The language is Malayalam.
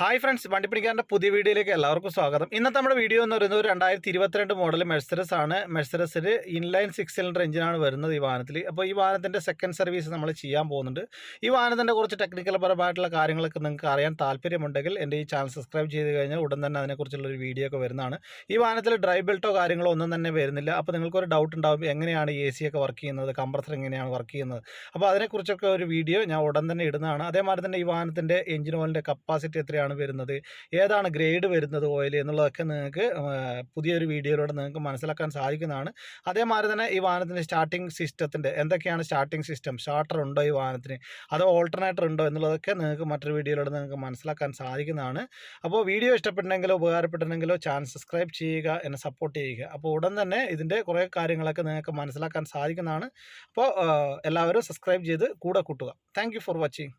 ഹായ് ഫ്രണ്ട്സ്, വണ്ടിപ്പിടിക്കാരൻ്റെ പുതിയ വീഡിയോയിലേക്ക് എല്ലാവർക്കും സ്വാഗതം. ഇന്നത്തെ നമ്മുടെ വീഡിയോ എന്ന് പറയുന്നത് 2022 മോഡൽ മെഴ്സറസ് ആണ്. മെഴ്സറസിൽ ഇൻലൈൻ 6 സിലിണ്ടർ എഞ്ചിനാണ് വരുന്നത് ഈ വാഹനത്തിൽ. അപ്പോൾ ഈ വാഹനത്തിൻ്റെ സെക്കൻഡ് സർവീസ് നമ്മൾ ചെയ്യാൻ പോകുന്നുണ്ട്. ഈ വാഹനത്തിൻ്റെ കുറച്ച് ടെക്നിക്കൽ പരമായിട്ടുള്ള കാര്യങ്ങളൊക്കെ നിങ്ങൾക്ക് അറിയാൻ താല്പര്യമുണ്ടെങ്കിൽ എൻ്റെ ഈ ചാനൽ സബ്സ്ക്രൈബ് ചെയ്ത് കഴിഞ്ഞാൽ ഉടൻ തന്നെ അതിനെക്കുറിച്ചുള്ളൊരു വീഡിയോ ഒക്കെ വരുന്നതാണ്. ഈ വാഹനത്തിൽ ഡ്രൈ ബെൽറ്റോ കാര്യങ്ങളോ ഒന്നും തന്നെ വരുന്നില്ല. അപ്പോൾ നിങ്ങൾക്കൊരു ഡൗട്ട് ഉണ്ടാവും, എങ്ങനെയാണ് AC ഒക്കെ വർക്ക് ചെയ്യുന്നത്, കംപ്രസർ എങ്ങനെയാണ് വർക്ക് ചെയ്യുന്നത്. അപ്പോൾ അതിനെക്കുറിച്ചൊക്കെ ഒരു വീഡിയോ ഞാൻ ഉടൻ തന്നെ ഇടുന്നതാണ്. അതേമാതിരി തന്നെ ഈ വാഹനത്തിൻ്റെ എഞ്ചിൻ ഓയിലിൻ്റെ കപ്പാസിറ്റി എത്രയാണ് വരുന്നത്, ഏതാണ് ഗ്രേഡ് വരുന്നത് ഓയിൽ എന്നുള്ളതൊക്കെ നിങ്ങൾക്ക് പുതിയൊരു വീഡിയോയിലൂടെ നിങ്ങൾക്ക് മനസ്സിലാക്കാൻ സാധിക്കുന്നതാണ്. അതേമാതിരി തന്നെ ഈ വാഹനത്തിൻ്റെ സ്റ്റാർട്ടിംഗ് സിസ്റ്റത്തിൻ്റെ എന്തൊക്കെയാണ് സ്റ്റാർട്ടിംഗ് സിസ്റ്റം, സ്റ്റാർട്ടർ ഉണ്ടോ ഈ വാഹനത്തിന്, അതോ ഓൾട്ടർനേറ്റർ ഉണ്ടോ എന്നുള്ളതൊക്കെ നിങ്ങൾക്ക് മറ്റൊരു വീഡിയോയിലൂടെ നിങ്ങൾക്ക് മനസ്സിലാക്കാൻ സാധിക്കുന്നതാണ്. അപ്പോൾ വീഡിയോ ഇഷ്ടപ്പെട്ടിട്ടുണ്ടെങ്കിലോ ഉപകാരപ്പെട്ടിട്ടുണ്ടെങ്കിലോ ചാനൽ സബ്സ്ക്രൈബ് ചെയ്യുക, എന്നെ സപ്പോർട്ട് ചെയ്യുക. അപ്പോൾ ഉടൻ തന്നെ ഇതിൻ്റെ കുറേ കാര്യങ്ങളൊക്കെ നിങ്ങൾക്ക് മനസ്സിലാക്കാൻ സാധിക്കുന്നതാണ്. അപ്പോൾ എല്ലാവരും സബ്സ്ക്രൈബ് ചെയ്ത് കൂടെ കൂട്ടുക. Thank you for watching.